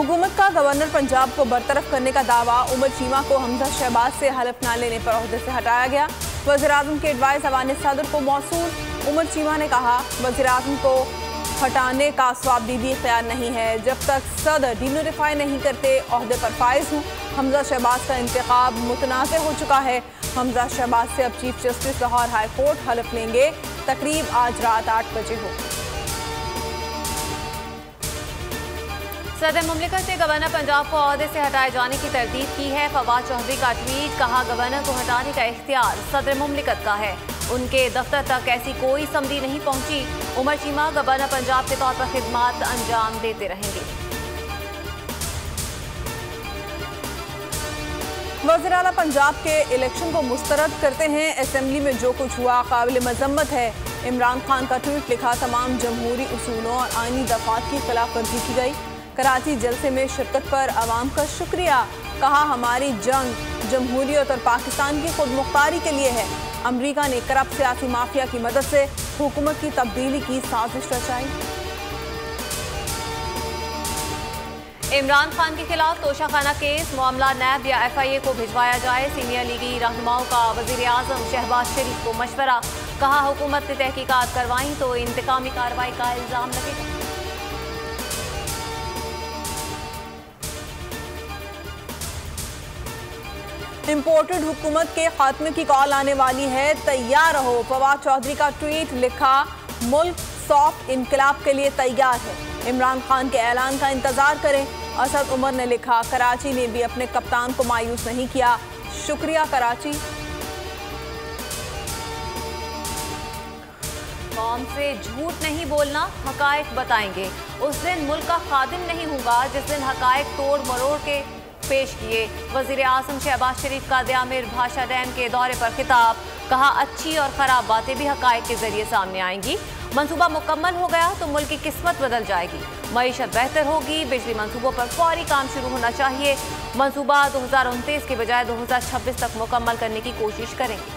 हुकूमत का गवर्नर पंजाब को बरतरफ करने का दावा। उमर चीमा को हमजा शहबाज से हलफ न लेने पर ओहदे से हटाया गया। वज़ीर-ए-आज़म के एडवाइस अवान सदर को मौसूल। उमर चीमा ने कहा, वज़ीर-ए-आज़म को हटाने का स्वाबदीदी इख्तियार नहीं है। जब तक सदर डिनोटिफाई नहीं करते ओहदे पर फाइज हूँ। हमजा शहबाज का इंतखाब मुतनाज़ हो चुका है। हमजा शहबाज से अब chief justice Lahore high court हलफ लेंगे। तकरीब आज रात 8 बजे होगी। सदर मुमलिकत ने गवर्नर पंजाब को ओहदे से हटाए जाने की तरदीद की है। फवाद चौधरी का ट्वीट, कहा गवर्नर को हटाने का इख्तियार सदर मुमलिकत का है। उनके दफ्तर तक ऐसी कोई समरी नहीं पहुंची। उमर चीमा गवर्नर पंजाब के तौर पर खिदमात अंजाम देते रहेंगे। वज़ीर आला पंजाब के इलेक्शन को मुस्तरद करते हैं। असेंबली में जो कुछ हुआ काबिल मजम्मत है। इमरान खान का ट्वीट लिखा, तमाम जमहूरी उसूलों और आईनी दफ़ात की खिलाफ वर्जी की गई। कराची जलसे में शिरकत पर आवाम का शुक्रिया। कहा, हमारी जंग जमहूरियत और पाकिस्तान की खुद मुख्तारी के लिए है। अमरीका ने करप्ट सियासी माफिया की मदद से हुकूमत की तब्दीली की साजिश रचाई। इमरान खान के खिलाफ तोशाखाना केस, मामला नैब या FIA को भिजवाया जाए। सीनियर लीगी रहनुमाओं का वज़ीर-ए-आज़म शहबाज शरीफ को मशवरा। कहा, हुकूमत ने तहकीकात करवाई तो इंतकामी कार्रवाई का इल्जाम लगेगा। इम्पोर्टेड हुकूमत के खात्मे की कॉल आने वाली है, तैयार रहो। फवाद चौधरी का ट्वीट लिखा, मुल्क सॉफ्ट इनकलाब के लिए तैयार है। इमरान खान के ऐलान का इंतजार करें। असद उमर ने लिखा, कराची ने भी अपने कप्तान को मायूस नहीं किया, शुक्रिया कराची। कौम से झूठ नहीं बोलना, हकायक बताएंगे। उस दिन मुल्क का खादिम नहीं होगा जिस दिन हकायक तोड़ मरोड़ के पेश किए। वज़ीर-ए-आज़म शहबाज शरीफ का दयामिर भाषा डैम के दौरे पर खिताब। कहा, अच्छी और ख़राब बातें भी हकायक के जरिए सामने आएंगी। मंसूबा मुकम्मल हो गया तो मुल्क की किस्मत बदल जाएगी। मईशत बेहतर होगी। बिजली मंसूबों पर फौरी काम शुरू होना चाहिए। मंसूबा 2029 के बजाय 2026 तक मुकम्मल करने की कोशिश करेंगे।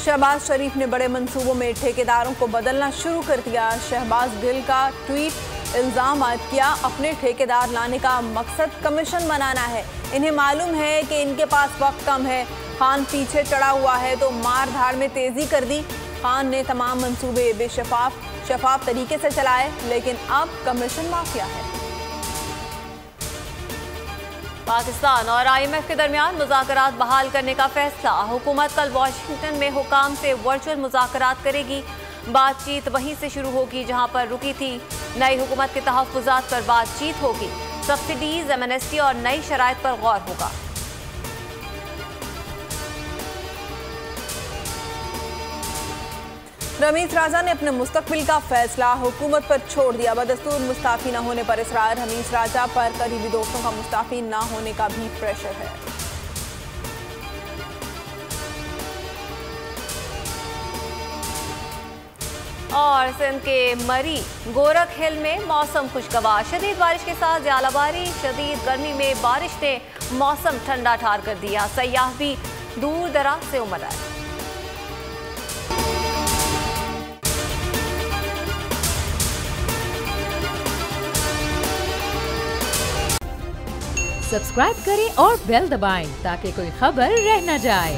शहबाज शरीफ ने बड़े मंसूबों में ठेकेदारों को बदलना शुरू कर दिया। शहबाज गिल का ट्वीट, इल्ज़ाम आयद किया, अपने ठेकेदार लाने का मकसद कमीशन बनाना है। इन्हें मालूम है कि इनके पास वक्त कम है। खान पीछे चढ़ा हुआ है तो मार धाड़ में तेजी कर दी। खान ने तमाम मंसूबे शफाफ तरीके से चलाए, लेकिन अब कमीशन माफिया है। पाकिस्तान और IMF के दरमियान मुज़ाकरात बहाल करने का फैसला। हुकूमत कल वाशिंगटन में हुकाम से वर्चुअल मुज़ाकरात करेगी। बातचीत वहीं से शुरू होगी जहां पर रुकी थी। नई हुकूमत के तहफ़्फ़ुज़ात पर बातचीत होगी। सब्सिडीज, एमनेस्टी और नई शराइत पर गौर होगा। रमीज राजा ने अपने मुस्तकबिल का फैसला हुकूमत पर छोड़ दिया। बदस्तूर मुस्ताफी न होने पर इसरार। रमीज राजा पर करीबी दोस्तों का मुस्ताफी न होने का भी प्रेशर है। और सिंध के मरी गोरख हिल में मौसम खुशगवार। शदीद बारिश के साथ ज़्यादाबारी। शदीद गर्मी में बारिश ने मौसम ठंडा ठार कर दिया। सयाह भी दूर दराज से उमड़ आए। सब्सक्राइब करें और बेल दबाएं ताकि कोई खबर रह न जाए।